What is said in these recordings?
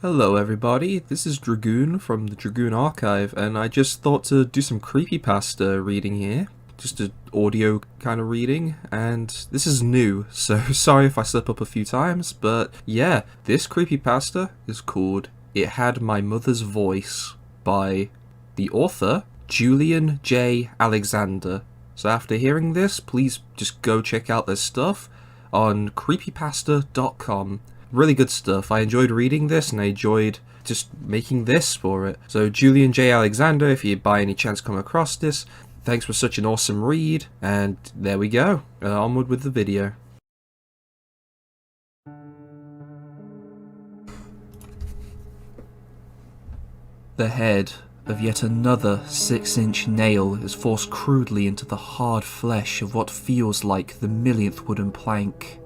Hello everybody, this is Dragoon from the Dragoon Archive, and I just thought to do some creepypasta reading here. Just an audio kind of reading, and this is new, so sorry if I slip up a few times, but yeah, this creepypasta is called It Had My Mother's Voice by the author, Julian J Alexander. So after hearing this, please just go check out their stuff on creepypasta.com. Really good stuff. I enjoyed reading this and I enjoyed just making this for it. So Julian J Alexander, if you by any chance come across this, thanks for such an awesome read, and there we go. Onward with the video. The head of yet another 6-inch nail is forced crudely into the hard flesh of what feels like the millionth wooden plank,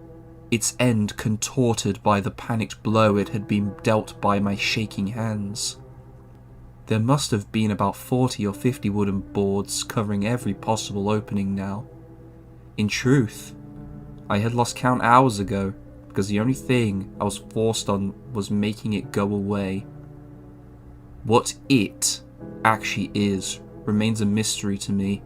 its end contorted by the panicked blow it had been dealt by my shaking hands. There must have been about 40 or 50 wooden boards covering every possible opening now. In truth, I had lost count hours ago, because the only thing I was forced on was making it go away. What it actually is remains a mystery to me,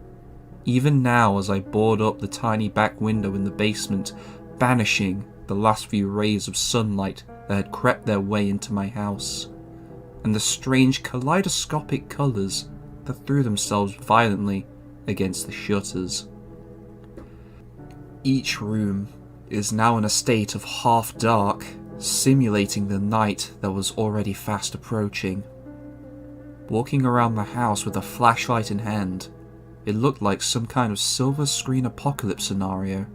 even now as I board up the tiny back window in the basement, banishing the last few rays of sunlight that had crept their way into my house, and the strange kaleidoscopic colours that threw themselves violently against the shutters. Each room is now in a state of half dark, simulating the night that was already fast approaching. Walking around the house with a flashlight in hand, it looked like some kind of silver screen apocalypse scenario.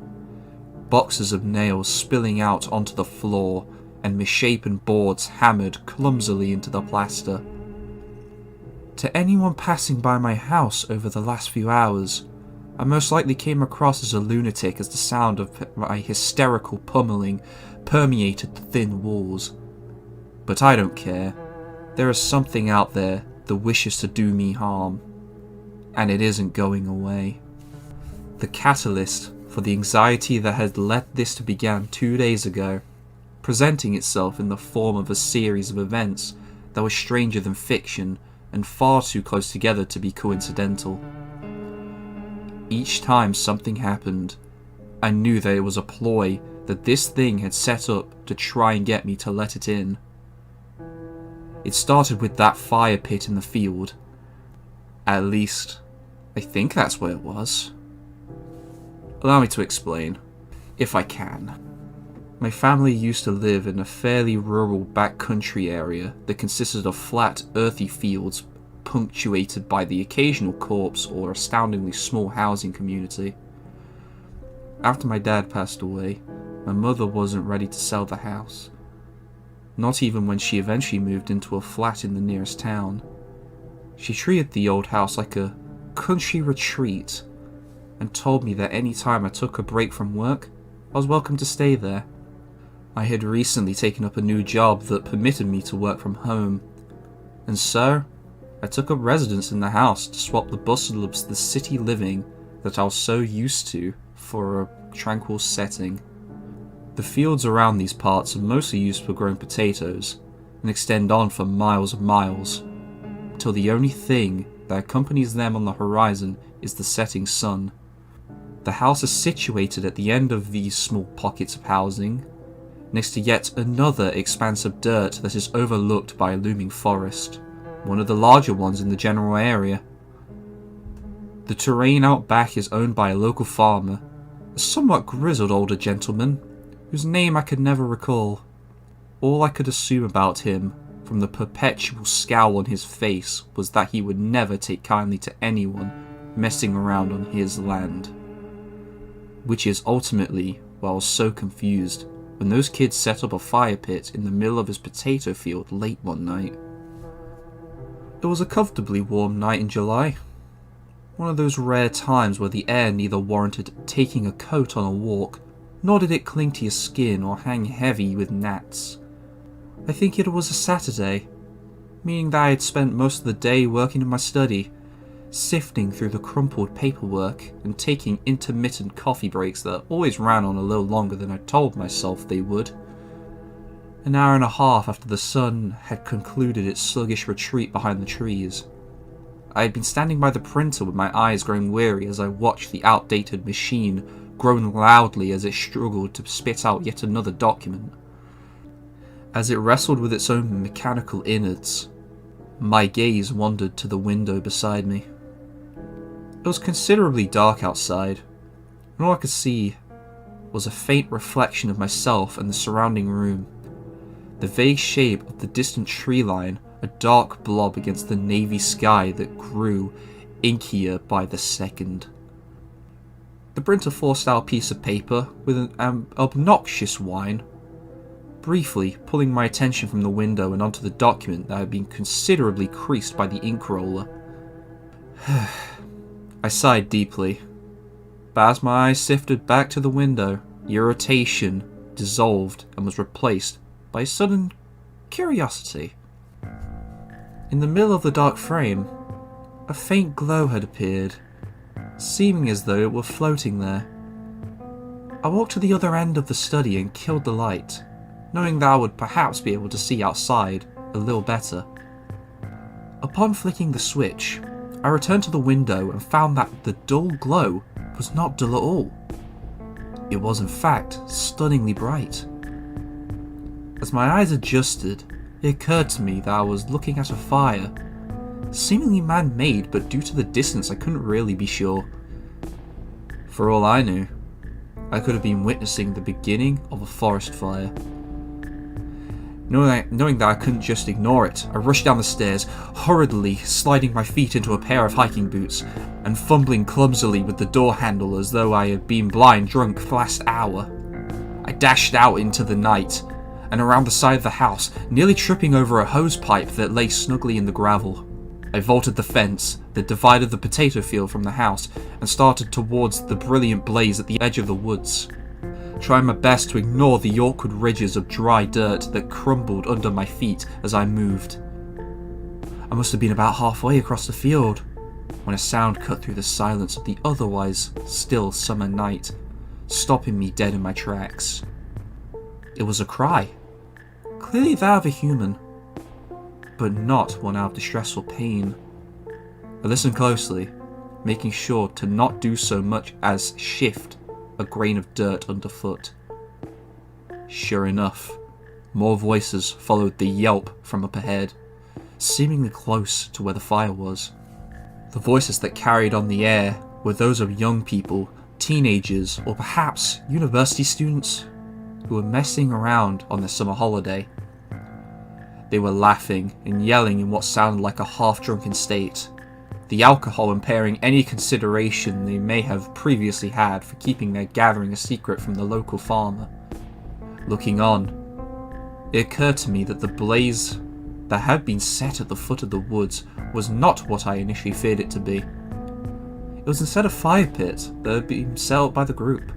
Boxes of nails spilling out onto the floor and misshapen boards hammered clumsily into the plaster. To anyone passing by my house over the last few hours, I most likely came across as a lunatic as the sound of my hysterical pummeling permeated the thin walls. But I don't care. There is something out there that wishes to do me harm, and it isn't going away. The catalyst for the anxiety that had led this to begin 2 days ago, presenting itself in the form of a series of events that were stranger than fiction and far too close together to be coincidental. Each time something happened, I knew that it was a ploy that this thing had set up to try and get me to let it in. It started with that fire pit in the field. At least, I think that's where it was. Allow me to explain, if I can. My family used to live in a fairly rural backcountry area that consisted of flat, earthy fields punctuated by the occasional corpse or astoundingly small housing community. After my dad passed away, my mother wasn't ready to sell the house. Not even when she eventually moved into a flat in the nearest town. She treated the old house like a country retreat, and told me that any time I took a break from work, I was welcome to stay there. I had recently taken up a new job that permitted me to work from home, and so I took up residence in the house to swap the bustle of the city living that I was so used to for a tranquil setting. The fields around these parts are mostly used for growing potatoes, and extend on for miles and miles, till the only thing that accompanies them on the horizon is the setting sun. The house is situated at the end of these small pockets of housing, next to yet another expanse of dirt that is overlooked by a looming forest, one of the larger ones in the general area. The terrain out back is owned by a local farmer, a somewhat grizzled older gentleman, whose name I could never recall. All I could assume about him, from the perpetual scowl on his face, was that he would never take kindly to anyone messing around on his land. Which is ultimately why I was so confused when those kids set up a fire pit in the middle of his potato field late one night. It was a comfortably warm night in July. One of those rare times where the air neither warranted taking a coat on a walk, nor did it cling to your skin or hang heavy with gnats. I think it was a Saturday, meaning that I had spent most of the day working in my study, sifting through the crumpled paperwork and taking intermittent coffee breaks that always ran on a little longer than I told myself they would. an hour and a half after the sun had concluded its sluggish retreat behind the trees. I had been standing by the printer with my eyes growing weary as I watched the outdated machine groan loudly as it struggled to spit out yet another document. As it wrestled with its own mechanical innards, my gaze wandered to the window beside me. It was considerably dark outside, and all I could see was a faint reflection of myself and the surrounding room. The vague shape of the distant tree line, a dark blob against the navy sky that grew inkier by the second. The printer forced out a piece of paper with an obnoxious whine, briefly pulling my attention from the window and onto the document that had been considerably creased by the ink roller. I sighed deeply, but as my eyes sifted back to the window, the irritation dissolved and was replaced by a sudden curiosity. In the middle of the dark frame, a faint glow had appeared, seeming as though it were floating there. I walked to the other end of the study and killed the light, knowing that I would perhaps be able to see outside a little better. Upon flicking the switch, I returned to the window and found that the dull glow was not dull at all. It was in fact stunningly bright. As my eyes adjusted, it occurred to me that I was looking at a fire, seemingly man-made, but due to the distance I couldn't really be sure. For all I knew, I could have been witnessing the beginning of a forest fire. Knowing that I couldn't just ignore it, I rushed down the stairs, hurriedly sliding my feet into a pair of hiking boots, and fumbling clumsily with the door handle as though I had been blind drunk for the last hour. I dashed out into the night, and around the side of the house, nearly tripping over a hose pipe that lay snugly in the gravel. I vaulted the fence that divided the potato field from the house, and started towards the brilliant blaze at the edge of the woods, trying my best to ignore the awkward ridges of dry dirt that crumbled under my feet as I moved. I must have been about halfway across the field when a sound cut through the silence of the otherwise still summer night, stopping me dead in my tracks. It was a cry, clearly that of a human, but not one out of distressful pain. I listened closely, making sure to not do so much as shift a grain of dirt underfoot. Sure enough, more voices followed the yelp from up ahead, seemingly close to where the fire was. The voices that carried on the air were those of young people, teenagers, or perhaps university students who were messing around on their summer holiday. They were laughing and yelling in what sounded like a half-drunken state, the alcohol impairing any consideration they may have previously had for keeping their gathering a secret from the local farmer. Looking on, it occurred to me that the blaze that had been set at the foot of the woods was not what I initially feared it to be. It was instead a fire pit that had been set up by the group.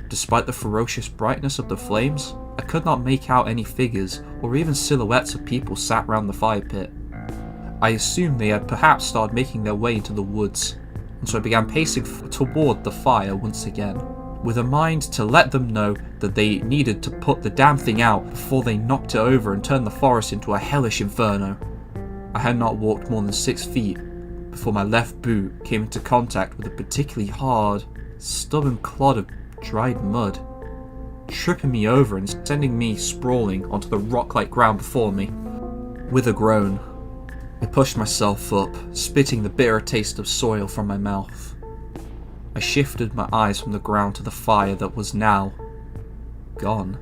Despite the ferocious brightness of the flames, I could not make out any figures or even silhouettes of people sat round the fire pit. I assumed they had perhaps started making their way into the woods, and so I began pacing toward the fire once again, with a mind to let them know that they needed to put the damn thing out before they knocked it over and turned the forest into a hellish inferno. I had not walked more than 6 feet before my left boot came into contact with a particularly hard, stubborn clod of dried mud, tripping me over and sending me sprawling onto the rock-like ground before me. With a groan, I pushed myself up, spitting the bitter taste of soil from my mouth. I shifted my eyes from the ground to the fire that was now gone.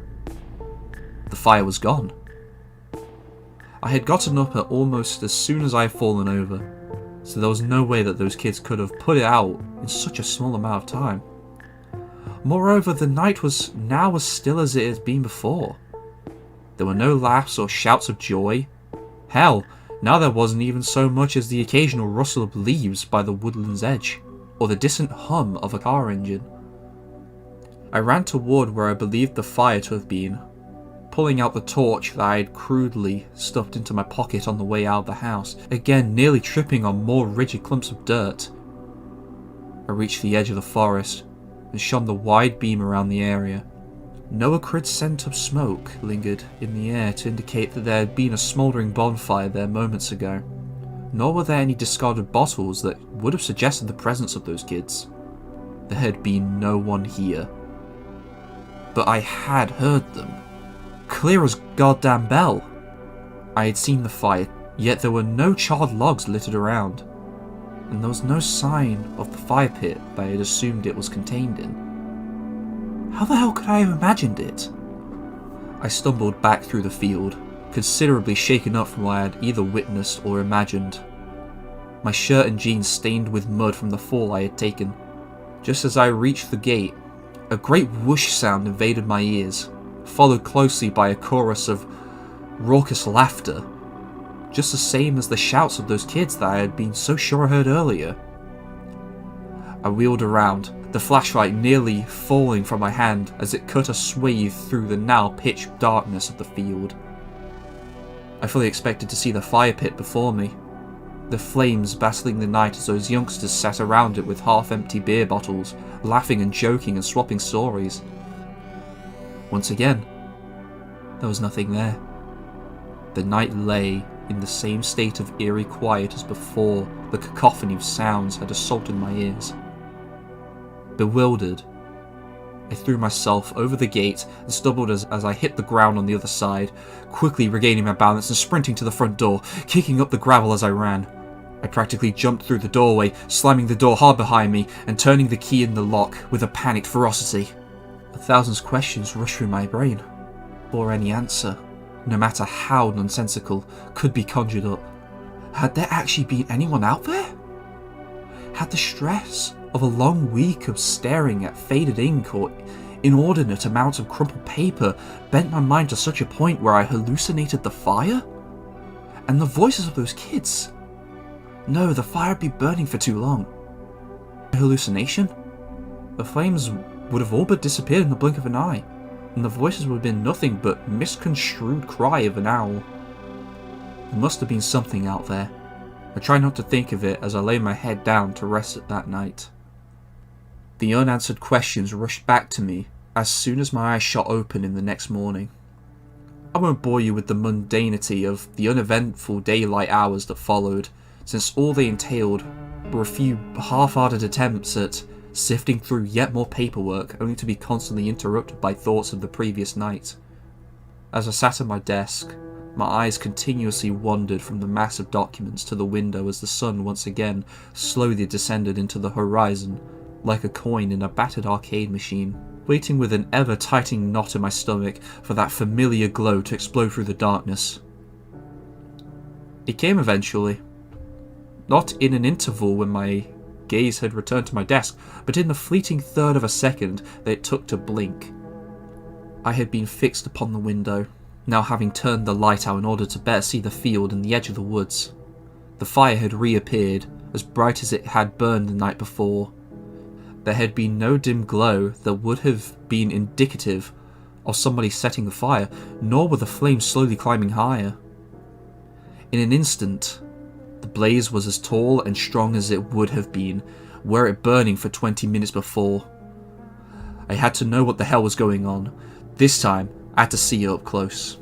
The fire was gone. I had gotten up at almost as soon as I had fallen over, so there was no way that those kids could have put it out in such a small amount of time. Moreover, the night was now as still as it had been before. There were no laughs or shouts of joy. Hell, now there wasn't even so much as the occasional rustle of leaves by the woodland's edge, or the distant hum of a car engine. I ran toward where I believed the fire to have been, pulling out the torch that I had crudely stuffed into my pocket on the way out of the house, again nearly tripping on more rigid clumps of dirt. I reached the edge of the forest and shone the wide beam around the area. No acrid scent of smoke lingered in the air to indicate that there had been a smouldering bonfire there moments ago, nor were there any discarded bottles that would have suggested the presence of those kids. There had been no one here. But I had heard them. Clear as goddamn bell. I had seen the fire, yet there were no charred logs littered around, and there was no sign of the fire pit that I had assumed it was contained in. How the hell could I have imagined it? I stumbled back through the field, considerably shaken up from what I had either witnessed or imagined. My shirt and jeans stained with mud from the fall I had taken. Just as I reached the gate, a great whoosh sound invaded my ears, followed closely by a chorus of raucous laughter, just the same as the shouts of those kids that I had been so sure I heard earlier. I wheeled around, the flashlight nearly falling from my hand as it cut a swathe through the now pitch darkness of the field. I fully expected to see the fire pit before me, the flames battling the night as those youngsters sat around it with half-empty beer bottles, laughing and joking and swapping stories. Once again, there was nothing there. The night lay in the same state of eerie quiet as before the cacophony of sounds had assaulted my ears. Bewildered, I threw myself over the gate and stumbled as I hit the ground on the other side, quickly regaining my balance and sprinting to the front door, kicking up the gravel as I ran. I practically jumped through the doorway, slamming the door hard behind me and turning the key in the lock with a panicked ferocity. 1,000 questions rushed through my brain, before any answer, no matter how nonsensical, could be conjured up. Had there actually been anyone out there? Had the stress of a long week of staring at faded ink or inordinate amounts of crumpled paper bent my mind to such a point where I hallucinated the fire? And the voices of those kids? No, the fire would be burning for too long. A hallucination? The flames would have all but disappeared in the blink of an eye, and the voices would have been nothing but misconstrued cry of an owl. There must have been something out there. I tried not to think of it as I lay my head down to rest at that night. The unanswered questions rushed back to me as soon as my eyes shot open in the next morning. I won't bore you with the mundanity of the uneventful daylight hours that followed, since all they entailed were a few half-hearted attempts at sifting through yet more paperwork, only to be constantly interrupted by thoughts of the previous night. As I sat at my desk, my eyes continuously wandered from the mass of documents to the window as the sun once again slowly descended into the horizon, like a coin in a battered arcade machine, waiting with an ever-tightening knot in my stomach for that familiar glow to explode through the darkness. It came eventually. Not in an interval when my gaze had returned to my desk, but in the fleeting third of a second that it took to blink. I had been fixed upon the window, now having turned the light out in order to better see the field and the edge of the woods. The fire had reappeared, as bright as it had burned the night before. There had been no dim glow that would have been indicative of somebody setting the fire, nor were the flames slowly climbing higher. In an instant, the blaze was as tall and strong as it would have been were it burning for 20 minutes before. I had to know what the hell was going on. This time, I had to see it up close.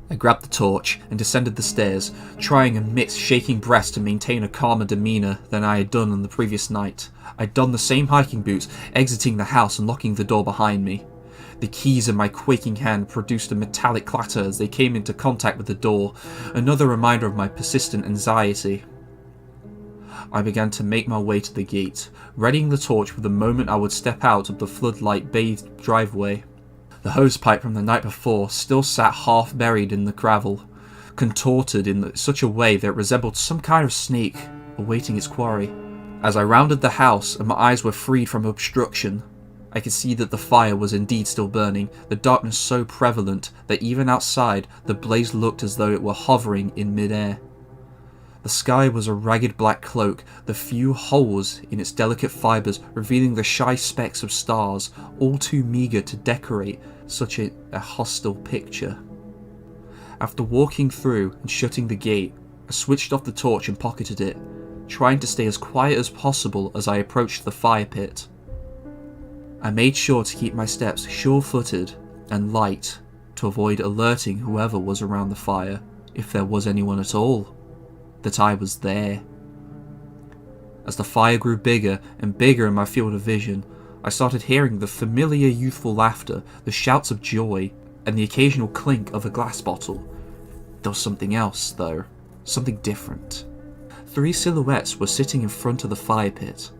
I grabbed the torch and descended the stairs, trying amidst shaking breaths to maintain a calmer demeanour than I had done on the previous night. I donned the same hiking boots, exiting the house and locking the door behind me. The keys in my quaking hand produced a metallic clatter as they came into contact with the door, another reminder of my persistent anxiety. I began to make my way to the gate, readying the torch for the moment I would step out of the floodlight-bathed driveway. The hosepipe from the night before still sat half buried in the gravel, contorted in such a way that it resembled some kind of snake awaiting its quarry. As I rounded the house and my eyes were freed from obstruction, I could see that the fire was indeed still burning, the darkness so prevalent that even outside the blaze looked as though it were hovering in mid-air. The sky was a ragged black cloak, the few holes in its delicate fibres revealing the shy specks of stars, all too meagre to decorate such a hostile picture. After walking through and shutting the gate, I switched off the torch and pocketed it, trying to stay as quiet as possible as I approached the fire pit. I made sure to keep my steps sure-footed, and light to avoid alerting whoever was around the fire, if there was anyone at all, that I was there. As the fire grew bigger and bigger in my field of vision, I started hearing the familiar youthful laughter, the shouts of joy, and the occasional clink of a glass bottle. There was something else, though, something different. 3 silhouettes were sitting in front of the fire pit,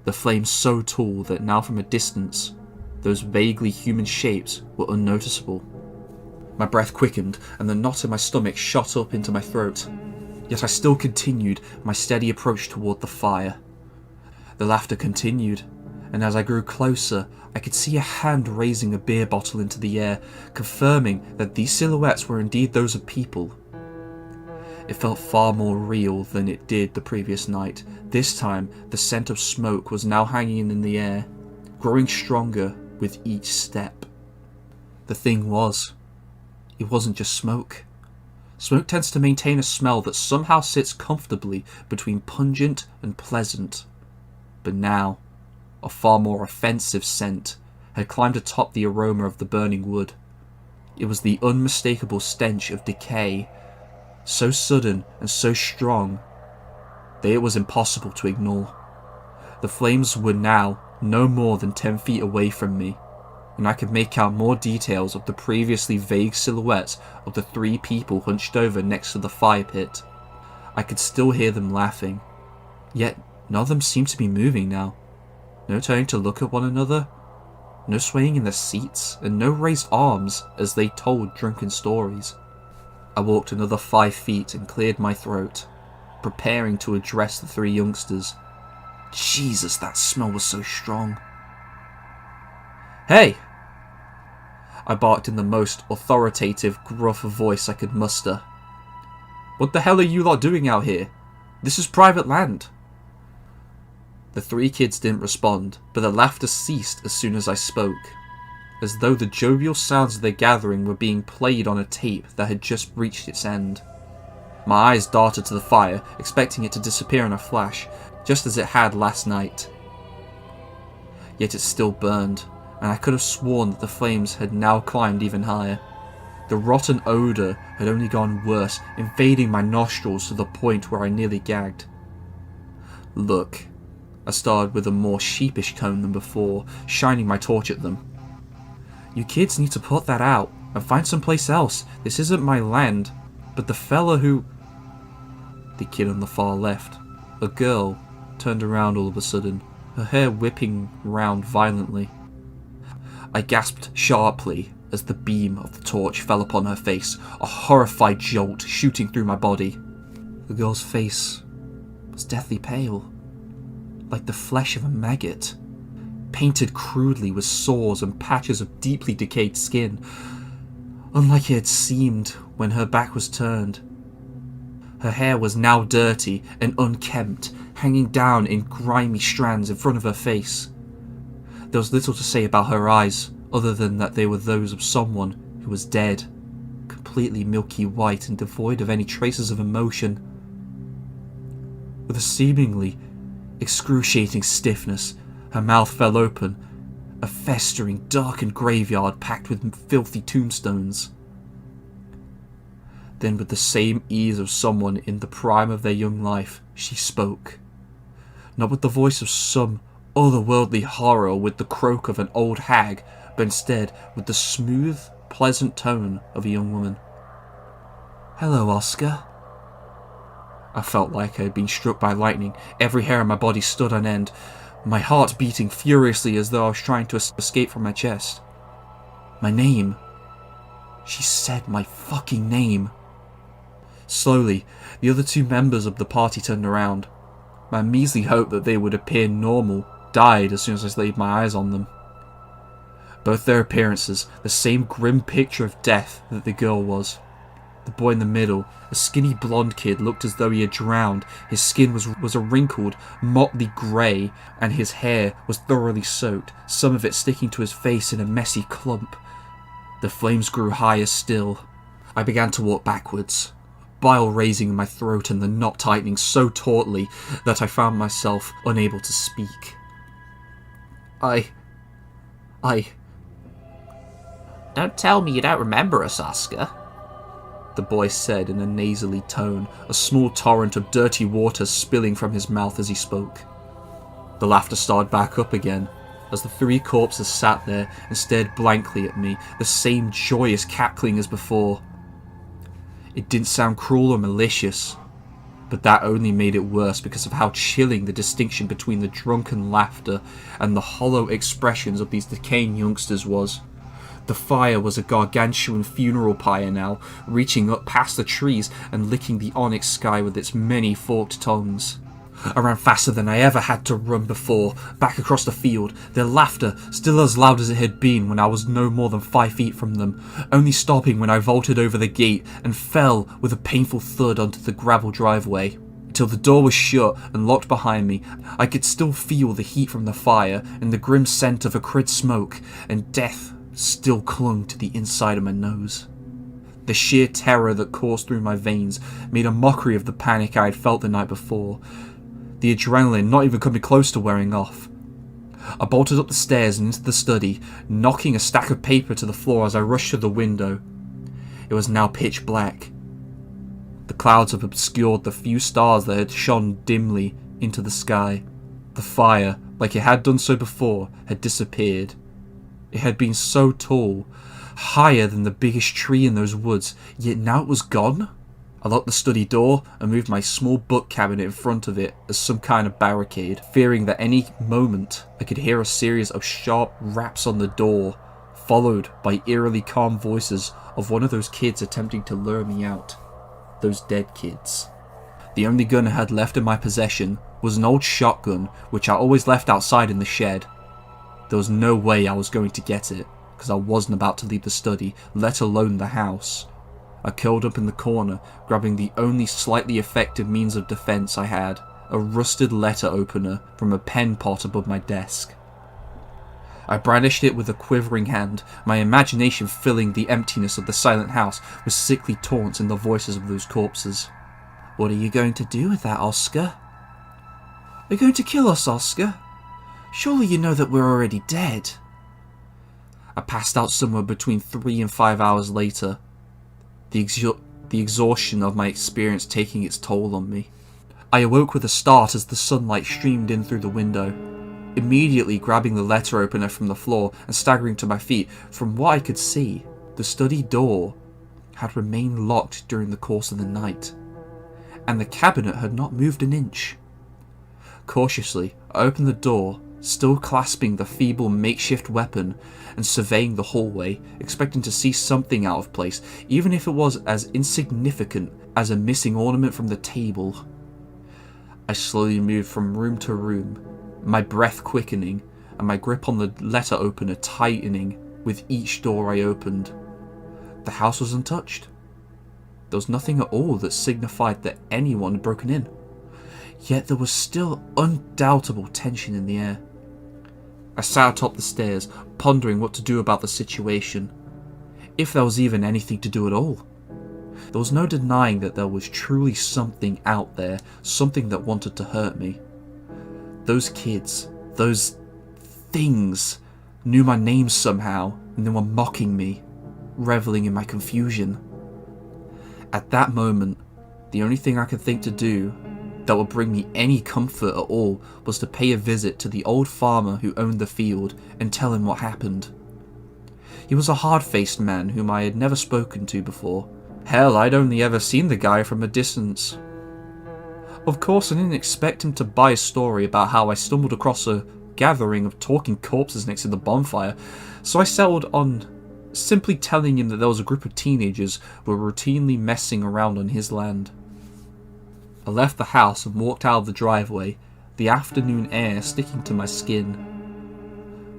the flames so tall that now from a distance, those vaguely human shapes were unnoticeable. My breath quickened, and the knot in my stomach shot up into my throat. Yet I still continued my steady approach toward the fire. The laughter continued, and as I grew closer, I could see a hand raising a beer bottle into the air, confirming that these silhouettes were indeed those of people. It felt far more real than it did the previous night. This time, the scent of smoke was now hanging in the air, growing stronger with each step. The thing was, it wasn't just smoke. Smoke tends to maintain a smell that somehow sits comfortably between pungent and pleasant. But now, a far more offensive scent had climbed atop the aroma of the burning wood. It was the unmistakable stench of decay, so sudden and so strong that it was impossible to ignore. The flames were now no more than 10 feet away from me, and I could make out more details of the previously vague silhouettes of the 3 people hunched over next to the fire pit. I could still hear them laughing, yet none of them seemed to be moving now. No turning to look at one another, no swaying in their seats, and no raised arms as they told drunken stories. I walked another 5 feet and cleared my throat, preparing to address the 3 youngsters. Jesus, that smell was so strong. "Hey!" I barked in the most authoritative, gruff voice I could muster. "What the hell are you lot doing out here? This is private land." The 3 kids didn't respond, but the laughter ceased as soon as I spoke, as though the jovial sounds of their gathering were being played on a tape that had just reached its end. My eyes darted to the fire, expecting it to disappear in a flash, just as it had last night. Yet it still burned, and I could have sworn that the flames had now climbed even higher. The rotten odour had only gone worse, invading my nostrils to the point where I nearly gagged. "Look," I started with a more sheepish tone than before, shining my torch at them. "You kids need to put that out and find someplace else. This isn't my land." But the fella who... The kid on the far left, a girl, turned around all of a sudden, her hair whipping round violently. I gasped sharply as the beam of the torch fell upon her face, a horrified jolt shooting through my body. The girl's face was deathly pale, like the flesh of a maggot, painted crudely with sores and patches of deeply decayed skin, unlike it had seemed when her back was turned. Her hair was now dirty and unkempt, hanging down in grimy strands in front of her face. There was little to say about her eyes, other than that they were those of someone who was dead, completely milky white and devoid of any traces of emotion. With a seemingly excruciating stiffness, her mouth fell open, a festering, darkened graveyard packed with filthy tombstones. Then, with the same ease of someone in the prime of their young life, she spoke. Not with the voice of some otherworldly horror, with the croak of an old hag, but instead with the smooth, pleasant tone of a young woman. "Hello, Oscar." I felt like I had been struck by lightning. Every hair on my body stood on end, my heart beating furiously as though I was trying to escape from my chest. My name. She said my fucking name. Slowly, the other 2 members of the party turned around. My measly hope that they would appear normal died as soon as I laid my eyes on them. Both their appearances, the same grim picture of death that the girl was. The boy in the middle, a skinny blonde kid, looked as though he had drowned. His skin was a wrinkled, motley grey, and his hair was thoroughly soaked, some of it sticking to his face in a messy clump. The flames grew higher still. I began to walk backwards, bile raising in my throat and the knot tightening so tautly that I found myself unable to speak. Don't tell me you don't remember us, Oscar, the boy said in a nasally tone, a small torrent of dirty water spilling from his mouth as he spoke. The laughter started back up again, as the three corpses sat there and stared blankly at me, the same joyous cackling as before. It didn't sound cruel or malicious, but that only made it worse because of how chilling the distinction between the drunken laughter and the hollow expressions of these decaying youngsters was. The fire was a gargantuan funeral pyre now, reaching up past the trees and licking the onyx sky with its many forked tongues. I ran faster than I ever had to run before, back across the field, their laughter still as loud as it had been when I was no more than 5 feet from them, only stopping when I vaulted over the gate and fell with a painful thud onto the gravel driveway. Until the door was shut and locked behind me, I could still feel the heat from the fire and the grim scent of acrid smoke, and death still clung to the inside of my nose. The sheer terror that coursed through my veins made a mockery of the panic I had felt the night before, the adrenaline not even coming close to wearing off. I bolted up the stairs and into the study, knocking a stack of paper to the floor as I rushed to the window. It was now pitch black. The clouds had obscured the few stars that had shone dimly into the sky. The fire, like it had done so before, had disappeared. It had been so tall, higher than the biggest tree in those woods, yet now it was gone. I locked the study door and moved my small book cabinet in front of it as some kind of barricade, fearing that any moment I could hear a series of sharp raps on the door, followed by eerily calm voices of one of those kids attempting to lure me out. Those dead kids. The only gun I had left in my possession was an old shotgun which I always left outside in the shed. There was no way I was going to get it, because I wasn't about to leave the study, let alone the house. I curled up in the corner, grabbing the only slightly effective means of defense I had, a rusted letter opener from a pen pot above my desk. I brandished it with a quivering hand, my imagination filling the emptiness of the silent house with sickly taunts in the voices of those corpses. "What are you going to do with that, Oscar? Are you going to kill us, Oscar? Surely you know that we're already dead." I passed out somewhere between 3 and 5 hours later, the exhaustion of my experience taking its toll on me. I awoke with a start as the sunlight streamed in through the window. Immediately grabbing the letter opener from the floor and staggering to my feet, from what I could see, the study door had remained locked during the course of the night, and the cabinet had not moved an inch. Cautiously, I opened the door, still clasping the feeble makeshift weapon, and surveying the hallway, expecting to see something out of place, even if it was as insignificant as a missing ornament from the table. I slowly moved from room to room, my breath quickening, and my grip on the letter opener tightening with each door I opened. The house was untouched. There was nothing at all that signified that anyone had broken in. Yet there was still undoubtable tension in the air. I sat atop the stairs, pondering what to do about the situation, if there was even anything to do at all. There was no denying that there was truly something out there, something that wanted to hurt me. Those kids, those things, knew my name somehow, and they were mocking me, reveling in my confusion. At that moment, the only thing I could think to do that would bring me any comfort at all was to pay a visit to the old farmer who owned the field and tell him what happened. He was a hard-faced man whom I had never spoken to before. Hell, I'd only ever seen the guy from a distance. Of course, I didn't expect him to buy a story about how I stumbled across a gathering of talking corpses next to the bonfire, so I settled on simply telling him that there was a group of teenagers who were routinely messing around on his land. I left the house and walked out of the driveway, the afternoon air sticking to my skin.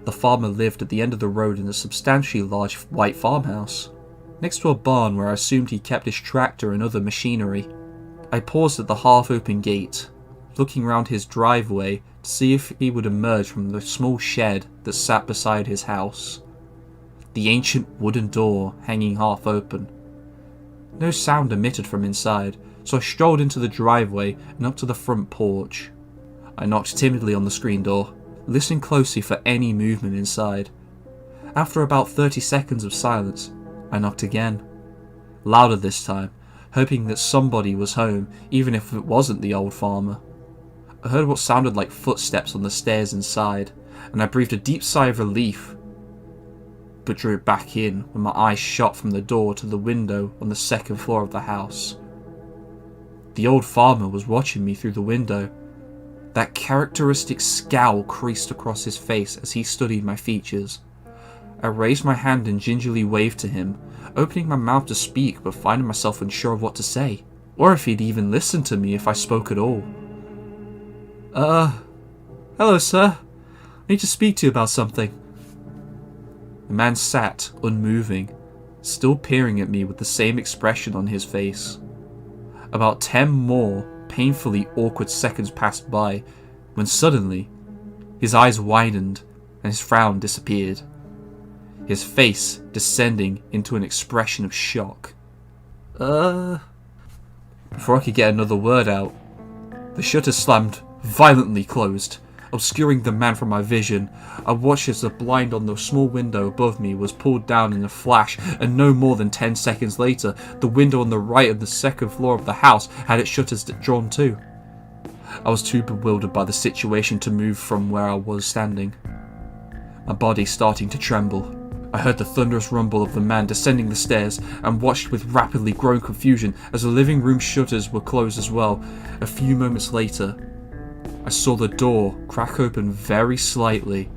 The farmer lived at the end of the road in a substantially large white farmhouse, next to a barn where I assumed he kept his tractor and other machinery. I paused at the half-open gate, looking round his driveway to see if he would emerge from the small shed that sat beside his house, the ancient wooden door hanging half open. No sound emitted from inside, so I strolled into the driveway and up to the front porch. I knocked timidly on the screen door, listening closely for any movement inside. After about 30 seconds of silence, I knocked again. Louder this time, hoping that somebody was home, even if it wasn't the old farmer. I heard what sounded like footsteps on the stairs inside, and I breathed a deep sigh of relief, but drew it back in when my eyes shot from the door to the window on the second floor of the house. The old farmer was watching me through the window. That characteristic scowl creased across his face as he studied my features. I raised my hand and gingerly waved to him, opening my mouth to speak but finding myself unsure of what to say, or if he'd even listen to me if I spoke at all. Hello sir. I need to speak to you about something. The man sat, unmoving, still peering at me with the same expression on his face. About 10 more painfully awkward seconds passed by, when suddenly, his eyes widened and his frown disappeared, his face descending into an expression of shock. Before I could get another word out, the shutter slammed violently closed, obscuring the man from my vision. I watched as the blind on the small window above me was pulled down in a flash, and no more than 10 seconds later, the window on the right of the second floor of the house had its shutters drawn too. I was too bewildered by the situation to move from where I was standing, my body starting to tremble. I heard the thunderous rumble of the man descending the stairs and watched with rapidly growing confusion as the living room shutters were closed as well. A few moments later, I saw the door crack open very slightly,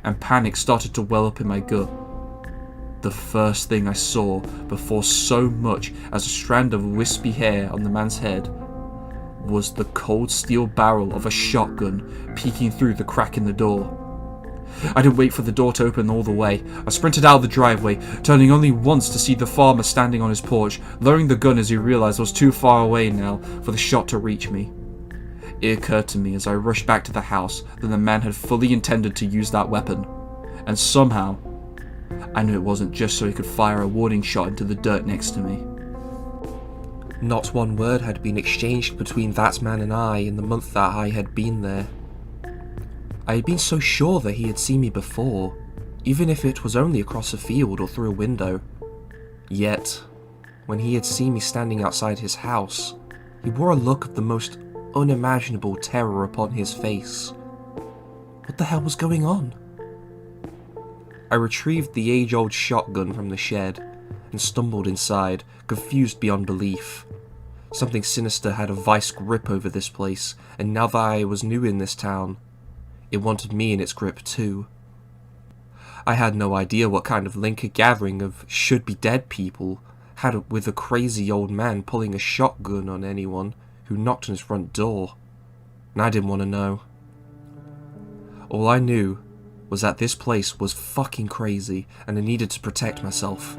and panic started to well up in my gut. The first thing I saw before so much as a strand of wispy hair on the man's head was the cold steel barrel of a shotgun peeking through the crack in the door. I didn't wait for the door to open all the way. I sprinted out of the driveway, turning only once to see the farmer standing on his porch, lowering the gun as he realized I was too far away now for the shot to reach me. It occurred to me as I rushed back to the house that the man had fully intended to use that weapon, and somehow, I knew it wasn't just so he could fire a warning shot into the dirt next to me. Not one word had been exchanged between that man and I in the month that I had been there. I had been so sure that he had seen me before, even if it was only across a field or through a window. Yet, when he had seen me standing outside his house, he wore a look of the most unimaginable terror upon his face. What the hell was going on? I retrieved the age-old shotgun from the shed and stumbled inside, confused beyond belief. Something sinister had a vice grip over this place, and now that I was new in this town, it wanted me in its grip too. I had no idea what kind of link a gathering of should-be-dead people had with a crazy old man pulling a shotgun on anyone who knocked on his front door, and I didn't want to know. All I knew was that this place was fucking crazy, and I needed to protect myself.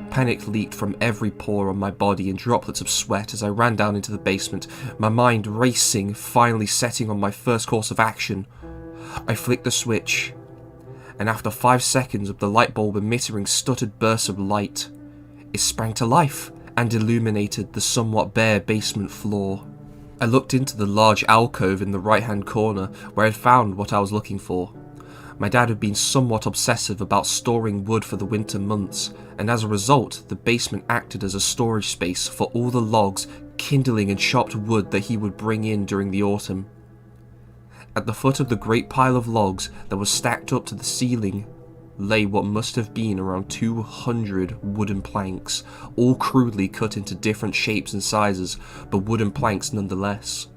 Panic leaked from every pore on my body in droplets of sweat as I ran down into the basement, my mind racing, finally setting on my first course of action. I flicked the switch, and after 5 seconds of the light bulb emitting stuttered bursts of light, it sprang to life and illuminated the somewhat bare basement floor. I looked into the large alcove in the right-hand corner where I had found what I was looking for. My dad had been somewhat obsessive about storing wood for the winter months, and as a result, the basement acted as a storage space for all the logs, kindling and chopped wood that he would bring in during the autumn. At the foot of the great pile of logs that was stacked up to the ceiling lay what must have been around 200 wooden planks, all crudely cut into different shapes and sizes, but wooden planks nonetheless.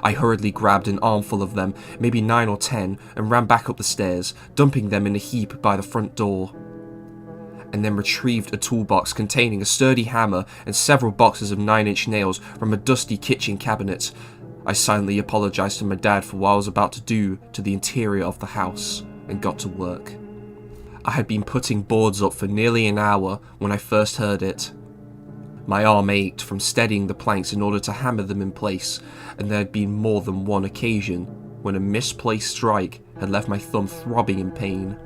I hurriedly grabbed an armful of them, maybe 9 or 10, and ran back up the stairs, dumping them in a heap by the front door, and then retrieved a toolbox containing a sturdy hammer and several boxes of 9-inch nails from a dusty kitchen cabinet. I silently apologized to my dad for what I was about to do to the interior of the house, and got to work. I had been putting boards up for nearly an hour when I first heard it. My arm ached from steadying the planks in order to hammer them in place, and there had been more than one occasion when a misplaced strike had left my thumb throbbing in pain.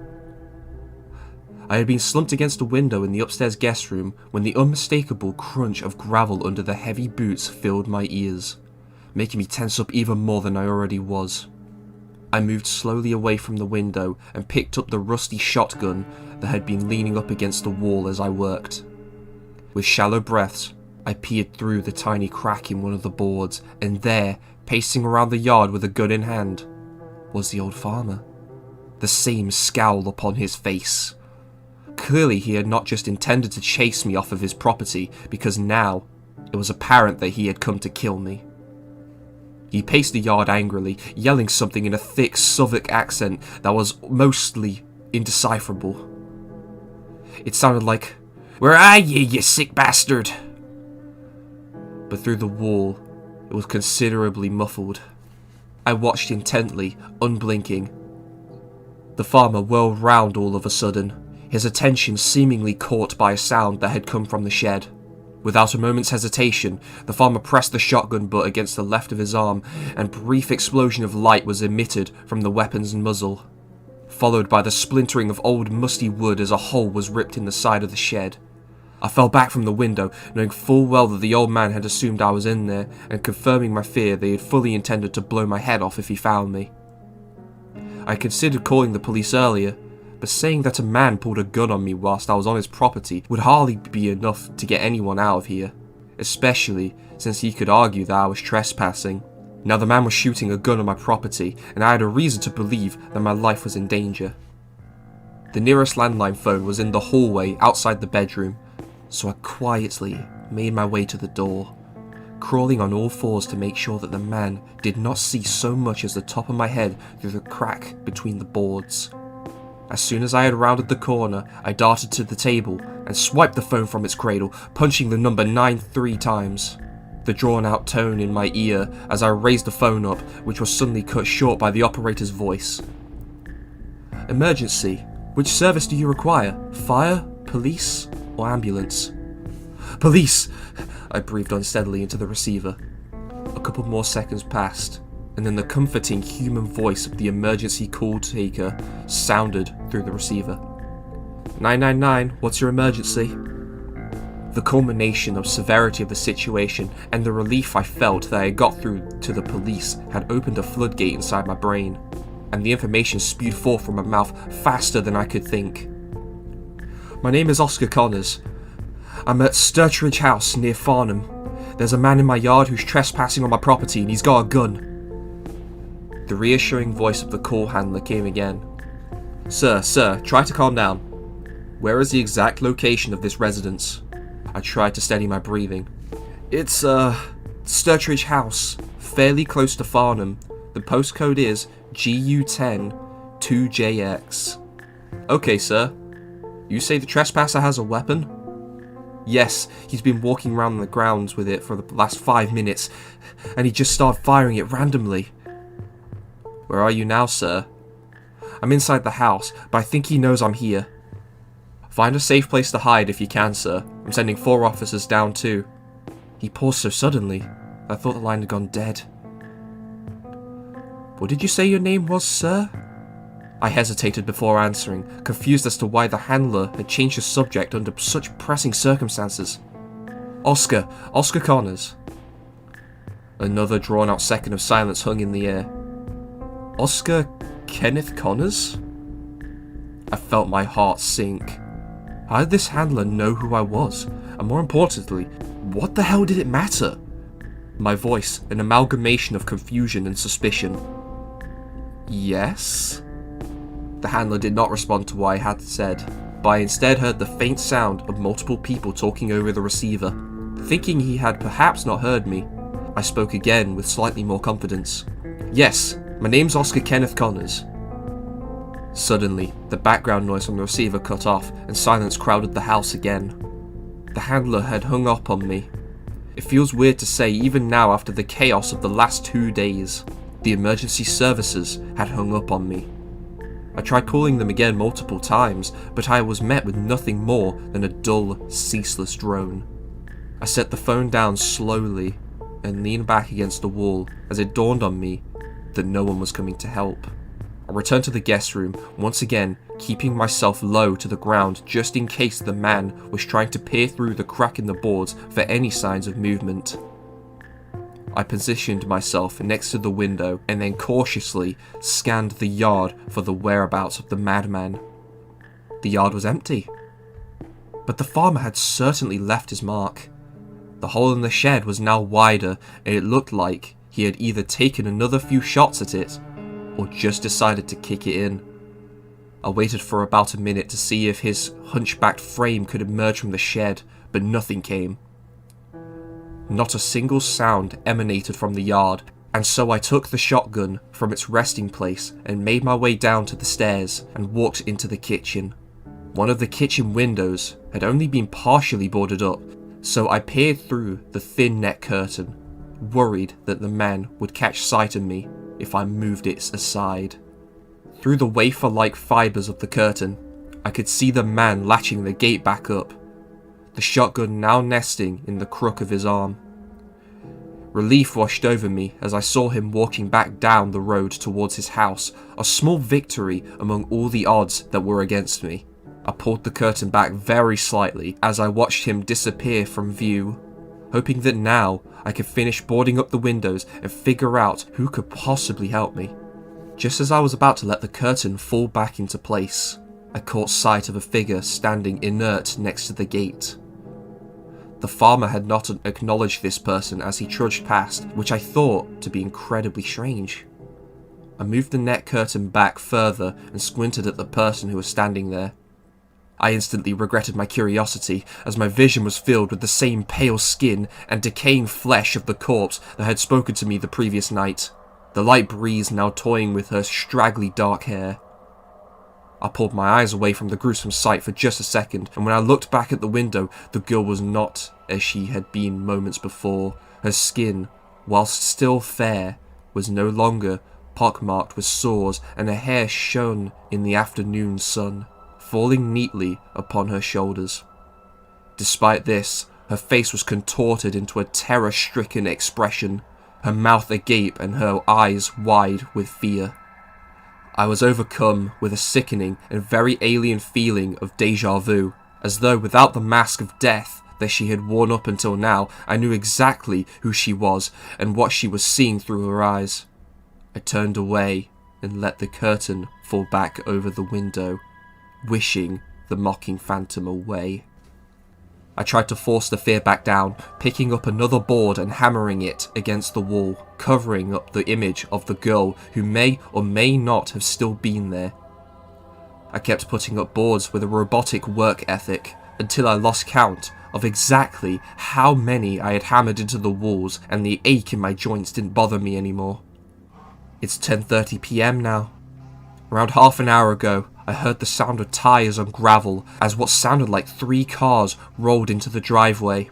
I had been slumped against a window in the upstairs guest room when the unmistakable crunch of gravel under the heavy boots filled my ears, making me tense up even more than I already was. I moved slowly away from the window and picked up the rusty shotgun that had been leaning up against the wall as I worked. With shallow breaths, I peered through the tiny crack in one of the boards, and there, pacing around the yard with a gun in hand, was the old farmer. The same scowl upon his face. Clearly he had not just intended to chase me off of his property, because now it was apparent that he had come to kill me. He paced the yard angrily, yelling something in a thick Southwark accent that was mostly indecipherable. It sounded like, "Where are you sick bastard?" But through the wall, it was considerably muffled. I watched intently, unblinking. The farmer whirled round all of a sudden, his attention seemingly caught by a sound that had come from the shed. Without a moment's hesitation, the farmer pressed the shotgun butt against the left of his arm, and a brief explosion of light was emitted from the weapon's muzzle, followed by the splintering of old musty wood as a hole was ripped in the side of the shed. I fell back from the window, knowing full well that the old man had assumed I was in there, and confirming my fear that he had fully intended to blow my head off if he found me. I considered calling the police earlier, but saying that a man pulled a gun on me whilst I was on his property would hardly be enough to get anyone out of here, especially since he could argue that I was trespassing. Now the man was shooting a gun on my property, and I had a reason to believe that my life was in danger. The nearest landline phone was in the hallway outside the bedroom, so I quietly made my way to the door, crawling on all fours to make sure that the man did not see so much as the top of my head through the crack between the boards. As soon as I had rounded the corner, I darted to the table and swiped the phone from its cradle, punching the number 93 times. The drawn-out tone in my ear as I raised the phone up, which was suddenly cut short by the operator's voice. "Emergency. Which service do you require? Fire, police, or ambulance?" "Police!" I breathed unsteadily into the receiver. A couple more seconds passed, and then the comforting human voice of the emergency call taker sounded through the receiver. 999, what's your emergency? The culmination of severity of the situation and the relief I felt that I had got through to the police had opened a floodgate inside my brain, and the information spewed forth from my mouth faster than I could think. "My name is Oscar Connors. I'm at Sturtridge House near Farnham. There's a man in my yard who's trespassing on my property and he's got a gun." The reassuring voice of the call handler came again. Sir, try to calm down. Where is the exact location of this residence?" I tried to steady my breathing. "It's, Sturtridge House, fairly close to Farnham. The postcode is GU10 2JX. "Okay, sir. You say the trespasser has a weapon?" "Yes, he's been walking around the grounds with it for the last 5 minutes, and he just started firing it randomly." "Where are you now, sir?" "I'm inside the house, but I think he knows I'm here." "Find a safe place to hide if you can, sir. I'm sending 4 officers down too." He paused so suddenly, I thought the line had gone dead. "What did you say your name was, sir?" I hesitated before answering, confused as to why the handler had changed the subject under such pressing circumstances. Oscar Connors." Another drawn-out second of silence hung in the air. "Oscar Kenneth Connors?" I felt my heart sink. How did this handler know who I was? And more importantly, what the hell did it matter? My voice, an amalgamation of confusion and suspicion. "Yes?" The handler did not respond to what I had said, but I instead heard the faint sound of multiple people talking over the receiver. Thinking he had perhaps not heard me, I spoke again with slightly more confidence. "Yes, my name's Oscar Kenneth Connors." Suddenly, the background noise from the receiver cut off, and silence crowded the house again. The handler had hung up on me. It feels weird to say even now after the chaos of the last 2 days. The emergency services had hung up on me. I tried calling them again multiple times, but I was met with nothing more than a dull, ceaseless drone. I set the phone down slowly and leaned back against the wall as it dawned on me that no one was coming to help. I returned to the guest room, once again keeping myself low to the ground just in case the man was trying to peer through the crack in the boards for any signs of movement. I positioned myself next to the window and then cautiously scanned the yard for the whereabouts of the madman. The yard was empty. But the farmer had certainly left his mark. The hole in the shed was now wider, and it looked like he had either taken another few shots at it, or just decided to kick it in. I waited for about a minute to see if his hunchbacked frame could emerge from the shed, but nothing came. Not a single sound emanated from the yard, and so I took the shotgun from its resting place and made my way down to the stairs and walked into the kitchen. One of the kitchen windows had only been partially boarded up, so I peered through the thin net curtain, worried that the man would catch sight of me if I moved it aside. Through the wafer-like fibres of the curtain, I could see the man latching the gate back up, the shotgun now nesting in the crook of his arm. Relief washed over me as I saw him walking back down the road towards his house, a small victory among all the odds that were against me. I pulled the curtain back very slightly as I watched him disappear from view, hoping that now I could finish boarding up the windows and figure out who could possibly help me. Just as I was about to let the curtain fall back into place, I caught sight of a figure standing inert next to the gate. The farmer had not acknowledged this person as he trudged past, which I thought to be incredibly strange. I moved the net curtain back further and squinted at the person who was standing there. I instantly regretted my curiosity, as my vision was filled with the same pale skin and decaying flesh of the corpse that had spoken to me the previous night, the light breeze now toying with her straggly dark hair. I pulled my eyes away from the gruesome sight for just a second, and when I looked back at the window, the girl was not as she had been moments before. Her skin, whilst still fair, was no longer pockmarked with sores, and her hair shone in the afternoon sun, falling neatly upon her shoulders. Despite this, her face was contorted into a terror-stricken expression, her mouth agape and her eyes wide with fear. I was overcome with a sickening and very alien feeling of déjà vu, as though without the mask of death that she had worn up until now, I knew exactly who she was and what she was seeing through her eyes. I turned away and let the curtain fall back over the window, wishing the mocking phantom away. I tried to force the fear back down, picking up another board and hammering it against the wall, covering up the image of the girl who may or may not have still been there. I kept putting up boards with a robotic work ethic until I lost count of exactly how many I had hammered into the walls, and the ache in my joints didn't bother me anymore. It's 10:30 PM now. Around half an hour ago, I heard the sound of tyres on gravel as what sounded like 3 cars rolled into the driveway.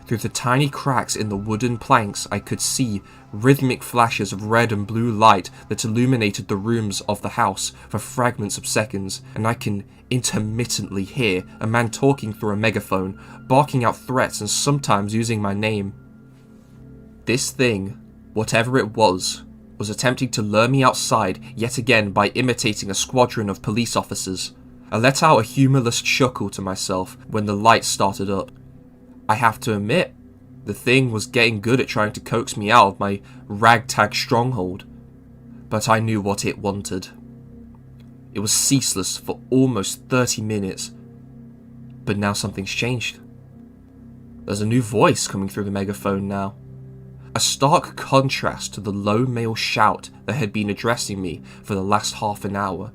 Through the tiny cracks in the wooden planks, I could see rhythmic flashes of red and blue light that illuminated the rooms of the house for fragments of seconds, and I can intermittently hear a man talking through a megaphone, barking out threats and sometimes using my name. This thing, whatever it was attempting to lure me outside yet again by imitating a squadron of police officers. I let out a humorless chuckle to myself when the lights started up. I have to admit, the thing was getting good at trying to coax me out of my ragtag stronghold, but I knew what it wanted. It was ceaseless for almost 30 minutes, but now something's changed. There's a new voice coming through the megaphone now. A stark contrast to the low male shout that had been addressing me for the last half an hour.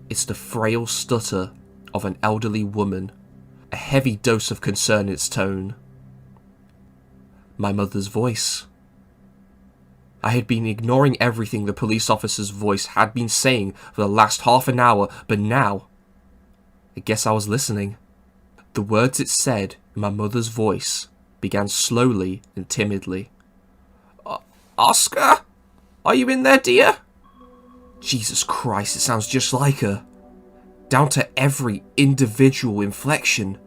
It's the frail stutter of an elderly woman, a heavy dose of concern in its tone. My mother's voice. I had been ignoring everything the police officer's voice had been saying for the last half an hour, but now, I guess I was listening. The words it said in my mother's voice began slowly and timidly. "Oscar? Are you in there, dear?" Jesus Christ, it sounds just like her. Down to every individual inflection.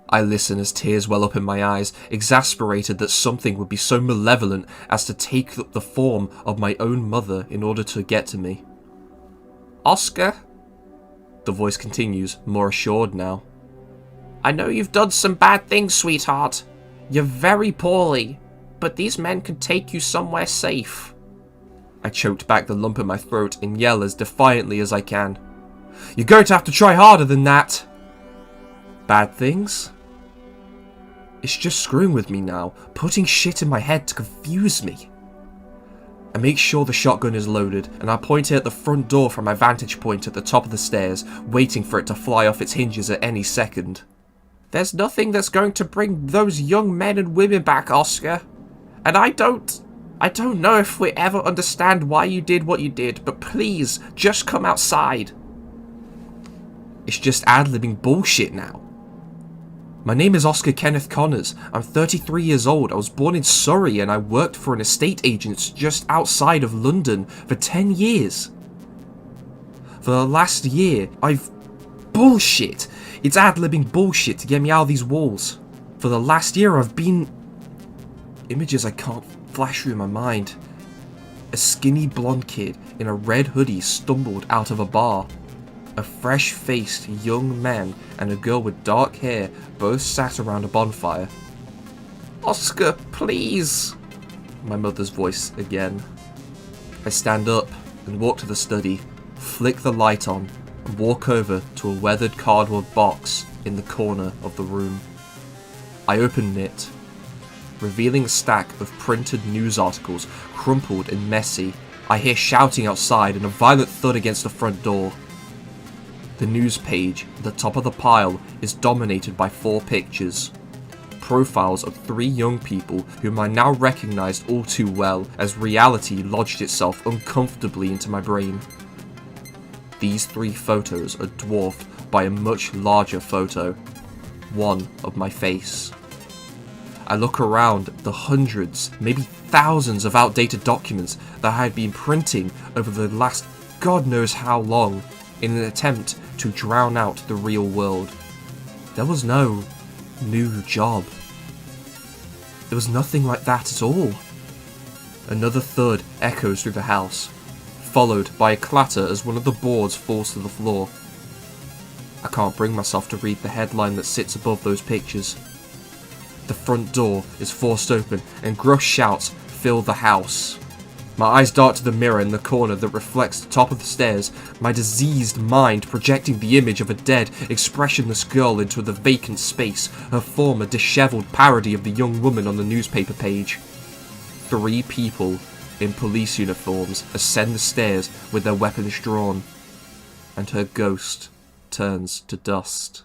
I listen as tears well up in my eyes, exasperated that something would be so malevolent as to take up the form of my own mother in order to get to me. "Oscar," the voice continues, more assured now. "I know you've done some bad things, sweetheart. You're very poorly. but these men can take you somewhere safe. I choked back the lump in my throat and yell as defiantly as I can. You're going to have to try harder than that! Bad things? It's just screwing with me now, putting shit in my head to confuse me. I make sure the shotgun is loaded, and I point it at the front door from my vantage point at the top of the stairs, waiting for it to fly off its hinges at any second. There's nothing that's going to bring those young men and women back, Oscar. And I don't know if we ever understand why you did what you did, but please, just come outside. It's just ad-libbing bullshit now. My name is Oscar Kenneth Connors. I'm 33 years old. I was born in Surrey and I worked for an estate agent just outside of London for 10 years. For the last year, Bullshit! It's ad-libbing bullshit to get me out of these walls. For the last year, I've been... Images I can't flash through my mind. A skinny blonde kid in a red hoodie stumbled out of a bar. A fresh-faced young man and a girl with dark hair both sat around a bonfire. Oscar, please! My mother's voice again. I stand up and walk to the study, flick the light on, and walk over to a weathered cardboard box in the corner of the room. I open it, revealing a stack of printed news articles, crumpled and messy. I hear shouting outside and a violent thud against the front door. The news page at the top of the pile is dominated by 4 pictures. Profiles of 3 young people whom I now recognized all too well as reality lodged itself uncomfortably into my brain. These 3 photos are dwarfed by a much larger photo, one of my face. I look around the hundreds, maybe thousands of outdated documents that I had been printing over the last God knows how long in an attempt to drown out the real world. There was no new job. There was nothing like that at all. Another thud echoes through the house, followed by a clatter as one of the boards falls to the floor. I can't bring myself to read the headline that sits above those pictures. The front door is forced open and gruff shouts fill the house. My eyes dart to the mirror in the corner that reflects the top of the stairs, my diseased mind projecting the image of a dead, expressionless girl into the vacant space, her form a dishevelled parody of the young woman on the newspaper page. 3 people in police uniforms ascend the stairs with their weapons drawn, and her ghost turns to dust.